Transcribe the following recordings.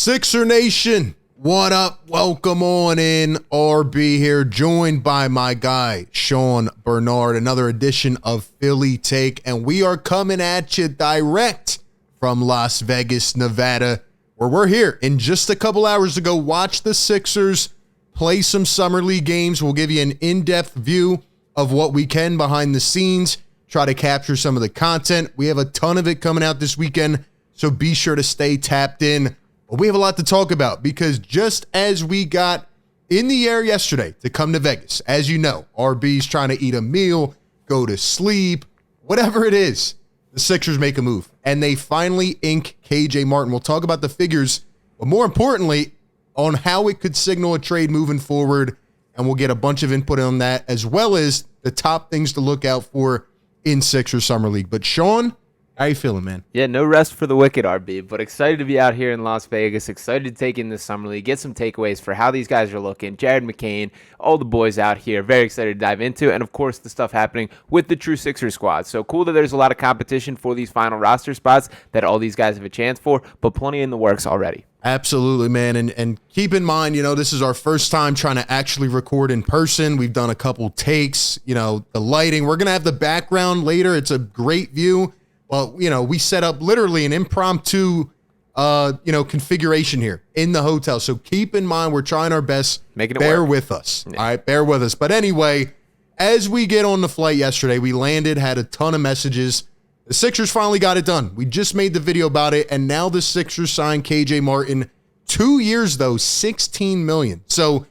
Sixer Nation, what up? Welcome on in. RB here, joined by my guy, Sean Barnard. Another edition of Philly Take, and we are coming at you direct from Las Vegas, Nevada, where we're here in just a couple hours to go watch the Sixers play some Summer League games. We'll give you an in-depth view of what we can behind the scenes, try to capture some of the content. We have a ton of it coming out this weekend, so be sure to stay tapped in. But we have a lot to talk about because just as we got in the air yesterday to come to Vegas, as you know, RB's trying to eat a meal, go to sleep, whatever it is, the Sixers make a move. And they finally ink KJ Martin. We'll talk about the figures, but more importantly, on how it could signal a trade moving forward. And we'll get a bunch of input on that, as well as the top things to look out for in Sixers Summer League. But Sean, how you feeling, man? Yeah, no rest for the wicked, RB, but excited to be out here in Las Vegas, excited to take in this Summer League, get some takeaways for how these guys are looking, Jared McCain, all the boys out here, very excited to dive into, and of course the stuff happening with the true Sixers squad. So cool that there's a lot of competition for these final roster spots that all these guys have a chance for, but plenty in the works already. Absolutely, man. And keep in mind, this is our first time trying to actually record in person. We've done a couple takes, the lighting. We're going to have the background later. It's a great view. Well, we set up literally an impromptu, configuration here in the hotel. So keep in mind, we're trying our best. Making it bear work. with us. Yeah. All right, bear with us. But anyway, as we get on the flight yesterday, we landed, had a ton of messages. The Sixers finally got it done. We just made the video about it, and now the Sixers signed KJ Martin. 2 years, though, $16 million. So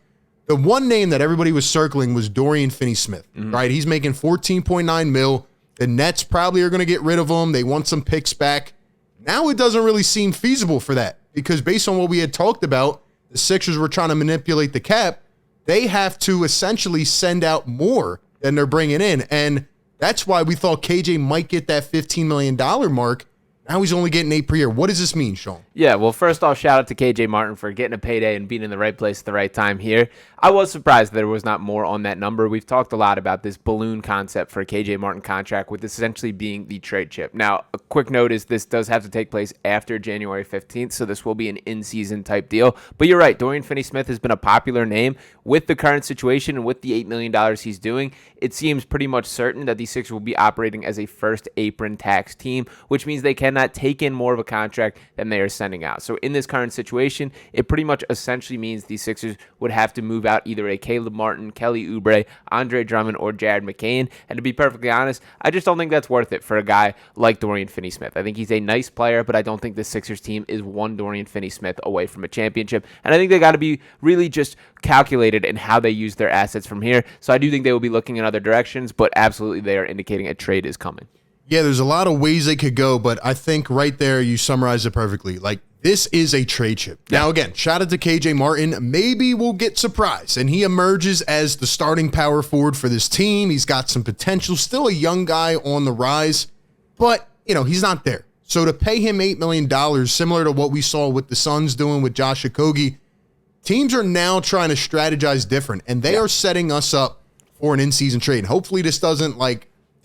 the one name that everybody was circling was Dorian Finney-Smith, right? He's making $14.9 million. The Nets probably are going to get rid of him. They want some picks back. Now it doesn't really seem feasible for that because based on what we had talked about, the Sixers were trying to manipulate the cap. They have to essentially send out more than they're bringing in. And that's why we thought KJ might get that $15 million mark. Now he's only getting 8 per year. What does this mean, Sean? Yeah, well, first off, shout out to KJ Martin for getting a payday and being in the right place at the right time here. I was surprised there was not more on that number. We've talked a lot about this balloon concept for a KJ Martin contract, with this essentially being the trade chip. Now, a quick note is this does have to take place after January 15th, so this will be an in-season type deal. But you're right, Dorian Finney-Smith has been a popular name. With the current situation and with the $8 million he's doing, it seems pretty much certain that the Sixers will be operating as a first apron tax team, which means they cannot take in more of a contract than they are sending out. So in this current situation, it pretty much essentially means the Sixers would have to move out either a Caleb Martin, Kelly Oubre, Andre Drummond, or Jared McCain. And to be perfectly honest, I just don't think that's worth it for a guy like Dorian Finney-Smith. I think he's a nice player, but I don't think the Sixers team is one Dorian Finney-Smith away from a championship. And I think they got to be really just calculated in how they use their assets from here. So I do think they will be looking in other directions, but absolutely they are indicating a trade is coming. Yeah, there's a lot of ways they could go, but I think right there you summarized it perfectly. Like, this is a trade chip. Yeah. Now, again, shout out to KJ Martin. Maybe we'll get surprised, and he emerges as the starting power forward for this team. He's got some potential, still a young guy on the rise, but, he's not there. So to pay him $8 million, similar to what we saw with the Suns doing with Josh Okogie, teams are now trying to strategize different, and they are setting us up for an in-season trade. Hopefully this doesn't,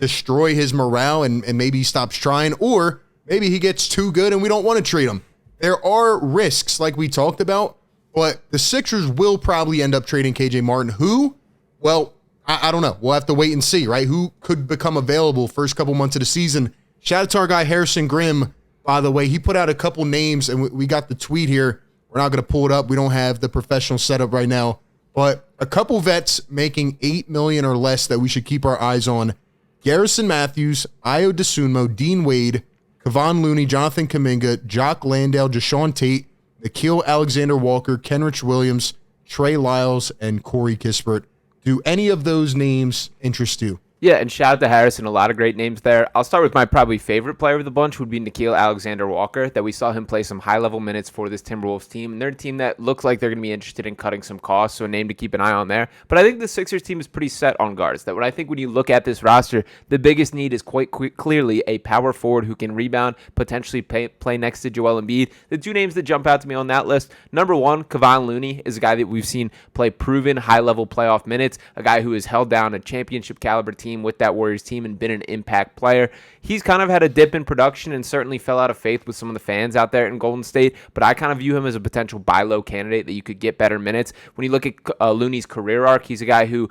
destroy his morale and maybe he stops trying, or maybe he gets too good and we don't want to trade him. There are risks like we talked about, but the Sixers will probably end up trading KJ Martin. Who? Well, I don't know. We'll have to wait and see, right? Who could become available first couple months of the season? Shout out to our guy Harrison Grimm, by the way. He put out a couple names and we got the tweet here. We're not going to pull it up. We don't have the professional setup right now, but a couple vets making $8 million or less that we should keep our eyes on. Garrison Matthews, Ayo Dosunmu, Dean Wade, Kevon Looney, Jonathan Kuminga, Jock Landale, Jashawn Tate, Nickeil Alexander-Walker, Kenrich Williams, Trey Lyles, and Corey Kispert. Do any of those names interest you? Yeah, and shout out to Harrison. A lot of great names there. I'll start with my probably favorite player of the bunch would be Nickeil Alexander-Walker, that we saw him play some high-level minutes for this Timberwolves team. And they're a team that looks like they're going to be interested in cutting some costs, so a name to keep an eye on there. But I think the Sixers team is pretty set on guards. That when you look at this roster, the biggest need is quite clearly a power forward who can rebound, potentially play next to Joel Embiid. The two names that jump out to me on that list, number one, Kevon Looney is a guy that we've seen play proven high-level playoff minutes, a guy who has held down a championship-caliber team team with that Warriors team and been an impact player. He's kind of had a dip in production and certainly fell out of faith with some of the fans out there in Golden State, but I kind of view him as a potential buy low candidate that you could get better minutes. When you look at Looney's career arc, he's a guy who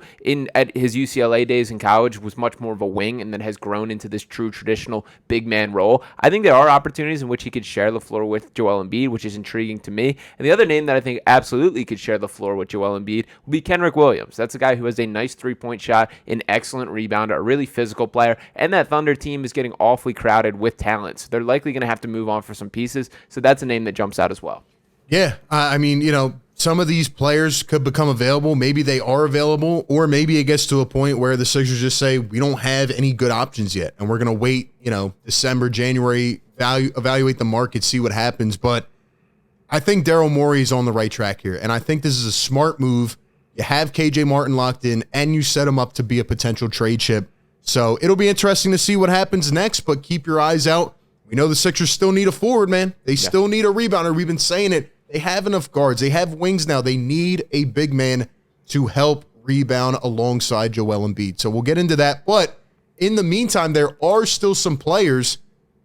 at his UCLA days in college was much more of a wing and then has grown into this true traditional big man role. I think there are opportunities in which he could share the floor with Joel Embiid, which is intriguing to me. And the other name that I think absolutely could share the floor with Joel Embiid would be Kenrich Williams. That's a guy who has a nice three-point shot, an excellent rebounder, a really physical player, and that Thunder team is getting awfully crowded with talent. So they're likely going to have to move on for some pieces. So that's a name that jumps out as well. Yeah, I mean, some of these players could become available. Maybe they are available, or maybe it gets to a point where the Sixers just say, we don't have any good options yet, and we're going to wait, December, January, evaluate the market, see what happens. But I think Daryl Morey is on the right track here, and I think this is a smart move. You have KJ Martin locked in, and you set him up to be a potential trade chip. So it'll be interesting to see what happens next, but keep your eyes out. We know the Sixers still need a forward, man. They still need a rebounder. We've been saying it. They have enough guards. They have wings now. They need a big man to help rebound alongside Joel Embiid. So we'll get into that. But in the meantime, there are still some players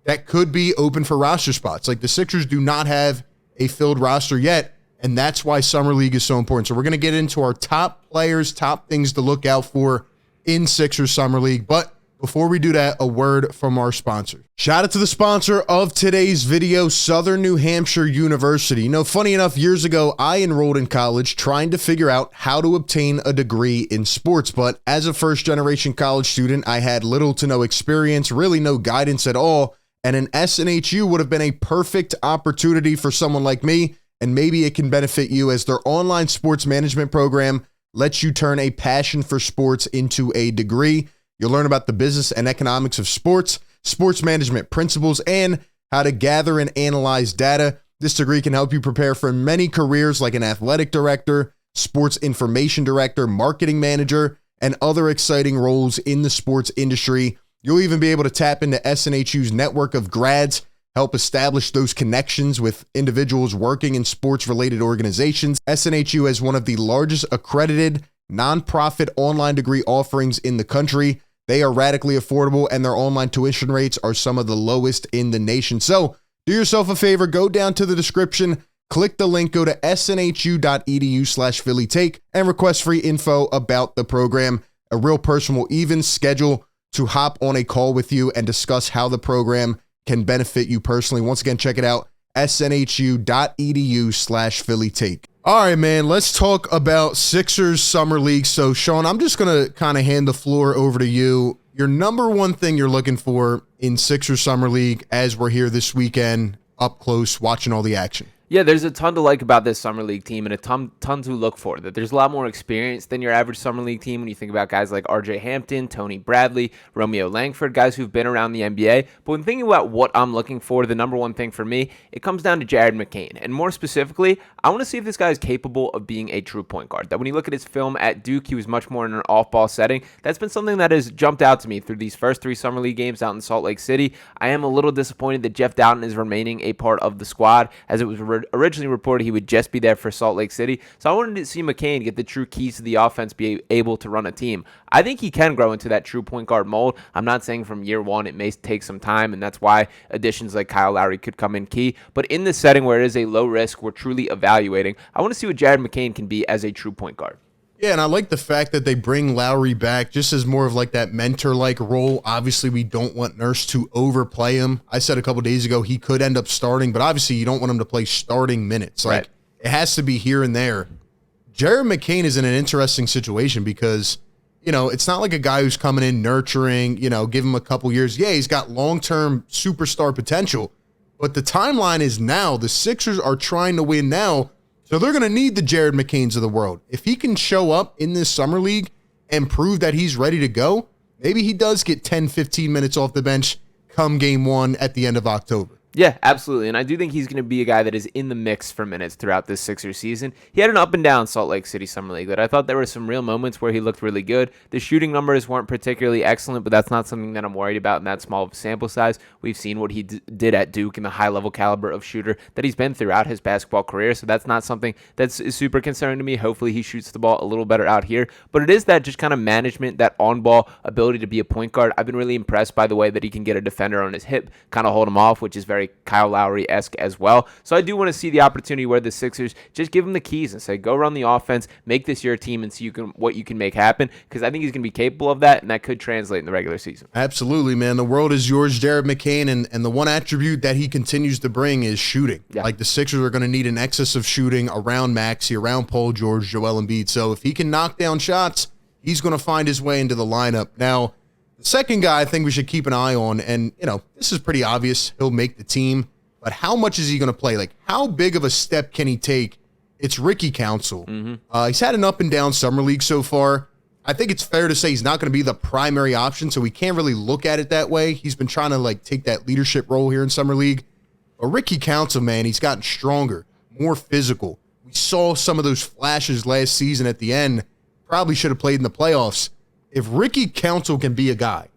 that could be open for roster spots. Like the Sixers do not have a filled roster yet, and that's why Summer League is so important. So we're going to get into our top players, top things to look out for in Sixers Summer League. But before we do that, a word from our sponsor. Shout out to the sponsor of today's video, Southern New Hampshire University. Funny enough, years ago, I enrolled in college trying to figure out how to obtain a degree in sports. But as a first-generation college student, I had little to no experience, really no guidance at all. And an SNHU would have been a perfect opportunity for someone like me. And maybe it can benefit you, as their online sports management program lets you turn a passion for sports into a degree. You'll learn about the business and economics of sports, sports management principles, and how to gather and analyze data. This degree can help you prepare for many careers like an athletic director, sports information director, marketing manager, and other exciting roles in the sports industry. You'll even be able to tap into SNHU's network of grads, help establish those connections with individuals working in sports-related organizations. SNHU has one of the largest accredited nonprofit online degree offerings in the country. They are radically affordable, and their online tuition rates are some of the lowest in the nation. So do yourself a favor, go down to the description, click the link, go to snhu.edu/PhillyTake, and request free info about the program. A real person will even schedule to hop on a call with you and discuss how the program can benefit you personally. Once again, check it out, snhu.edu/PhillyTake. All right, man, let's talk about Sixers Summer League. So, Sean, I'm just going to kind of hand the floor over to you. Your number one thing you're looking for in Sixers Summer League as we're here this weekend, up close, watching all the action. Yeah, there's a ton to like about this Summer League team and a ton to look for. That there's a lot more experience than your average Summer League team when you think about guys like RJ Hampton, Tony Bradley, Romeo Langford, guys who've been around the NBA. But when thinking about what I'm looking for, the number one thing for me, it comes down to Jared McCain. And more specifically, I want to see if this guy is capable of being a true point guard. That when you look at his film at Duke, he was much more in an off-ball setting. That's been something that has jumped out to me through these first 3 Summer League games out in Salt Lake City. I am a little disappointed that Jeff Dowtin is remaining a part of the squad, as it was originally reported he would just be there for Salt Lake City. So I wanted to see McCain get the true keys to the offense, be able to run a team. I think he can grow into that true point guard mold. I'm not saying from year one. It may take some time, and that's why additions like Kyle Lowry could come in key. But in this setting where it is a low risk, we're truly evaluating, I want to see what Jared McCain can be as a true point guard. Yeah, and I like the fact that they bring Lowry back just as more of like that mentor-like role. Obviously, we don't want Nurse to overplay him. I said a couple days ago he could end up starting, but obviously you don't want him to play starting minutes. Like, It has to be here and there. Jared McCain is in an interesting situation because, it's not like a guy who's coming in nurturing, give him a couple years. Yeah, he's got long-term superstar potential, but the timeline is now. The Sixers are trying to win now. So they're going to need the Jared McCains of the world. If he can show up in this Summer League and prove that he's ready to go, maybe he does get 10, 15 minutes off the bench come game 1 at the end of October. Yeah, absolutely. And I do think he's going to be a guy that is in the mix for minutes throughout this Sixers season. He had an up and down Salt Lake City Summer League that I thought there were some real moments where he looked really good. The shooting numbers weren't particularly excellent, but that's not something that I'm worried about in that small of a sample size. We've seen what he did at Duke and the high-level caliber of shooter that he's been throughout his basketball career, so that's not something that's super concerning to me. Hopefully he shoots the ball a little better out here, but it is that just kind of management, that on-ball ability to be a point guard. I've been really impressed by the way that he can get a defender on his hip, kind of hold him off, which is very Kyle Lowry-esque as well. So I do want to see the opportunity where the Sixers just give him the keys and say, go run the offense, make this your team, and see what you can make happen, because I think he's going to be capable of that, and that could translate in the regular season. Absolutely, man. The world is yours, Jared McCain, and the one attribute that he continues to bring is shooting. Yeah. Like, the Sixers are going to need an excess of shooting around Maxey, around Paul George, Joel Embiid. So if he can knock down shots, he's going to find his way into the lineup. Now, the second guy I think we should keep an eye on, and, this is pretty obvious. He'll make the team. But how much is he going to play? Like, how big of a step can he take? It's Ricky Council. He's had an up and down summer league so far. I think it's fair to say he's not going to be the primary option, so we can't really look at it that way. He's been trying to, take that leadership role here in summer league. But Ricky Council, man, he's gotten stronger, more physical. We saw some of those flashes last season at the end. Probably should have played in the playoffs. If Ricky Council can be a guy,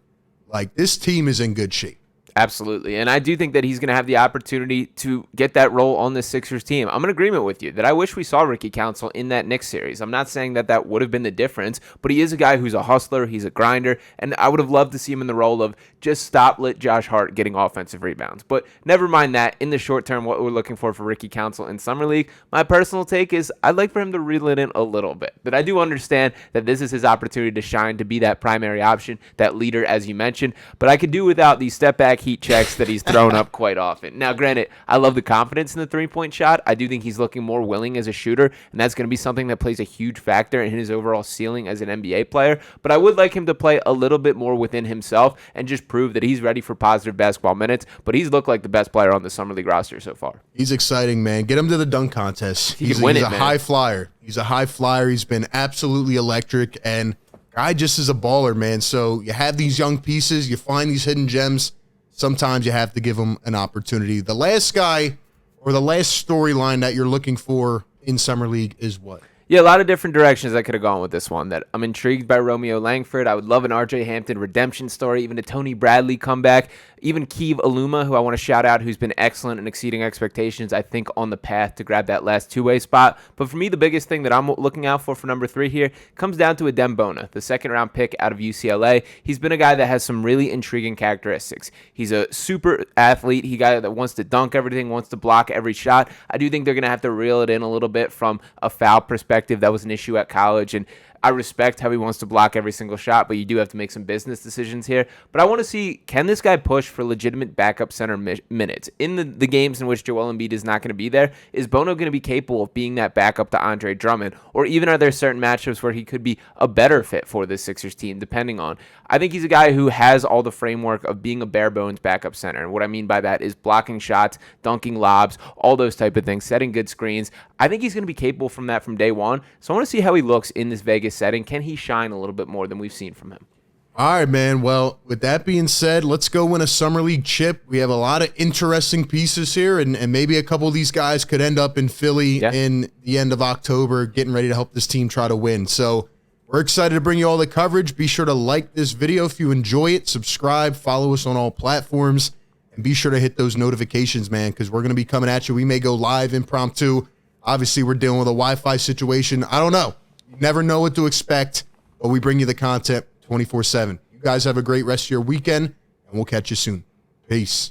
this team is in good shape. Absolutely. And I do think that he's going to have the opportunity to get that role on the Sixers team. I'm in agreement with you that I wish we saw Ricky Council in that Knicks series. I'm not saying that would have been the difference, but he is a guy who's a hustler. He's a grinder. And I would have loved to see him in the role of just let Josh Hart getting offensive rebounds. But never mind that. In the short term, what we're looking for Ricky Council in Summer League, my personal take is I'd like for him to reel it in a little bit. But I do understand that this is his opportunity to shine, to be that primary option, that leader, as you mentioned. But I could do without the step back heat checks that he's thrown up quite often. Now, granted, I love the confidence in the three-point shot. I do think he's looking more willing as a shooter, and that's going to be something that plays a huge factor in his overall ceiling as an NBA player. But I would like him to play a little bit more within himself and just prove that he's ready for positive basketball minutes. But he's looked like the best player on the Summer League roster so far. He's exciting, man. Get him to the dunk contest. He's a high flyer. He's a high flyer. He's been absolutely electric, and guy just is a baller, man. So you have these young pieces, you find these hidden gems. Sometimes you have to give them an opportunity. The last guy or the last storyline that you're looking for in Summer League is what? Yeah, a lot of different directions I could have gone with this one. That I'm intrigued by Romeo Langford. I would love an RJ Hampton redemption story, even a Tony Bradley comeback, even Keeve Aluma, who I want to shout out, who's been excellent and exceeding expectations, I think, on the path to grab that last two-way spot. But for me, the biggest thing that I'm looking out for number 3 here comes down to Adem Bona, the second-round pick out of UCLA. He's been a guy that has some really intriguing characteristics. He's a super athlete. He's a guy that wants to dunk everything, wants to block every shot. I do think they're going to have to reel it in a little bit from a foul perspective. That was an issue at college, and I respect how he wants to block every single shot, but you do have to make some business decisions here. But I want to see, can this guy push for legitimate backup center minutes? In the games in which Joel Embiid is not going to be there, is Bono going to be capable of being that backup to Andre Drummond? Or even are there certain matchups where he could be a better fit for this Sixers team, depending on? I think he's a guy who has all the framework of being a bare bones backup center. And what I mean by that is blocking shots, dunking lobs, all those type of things, setting good screens. I think he's going to be capable from that from day one. So I want to see how he looks in this Vegas setting. Can he shine a little bit more than we've seen from him? All right, man. Well, with that being said, let's go win a Summer League chip. We have a lot of interesting pieces here, and maybe a couple of these guys could end up in Philly in the end of October, getting ready to help this team try to win. So we're excited to bring you all the coverage. Be sure to like this video if you enjoy it, subscribe, follow us on all platforms, and be sure to hit those notifications, man, because we're going to be coming at you. We may go live impromptu. Obviously, we're dealing with a Wi-Fi situation. I don't know. You never know what to expect, but we bring you the content 24/7. You guys have a great rest of your weekend, and we'll catch you soon. Peace.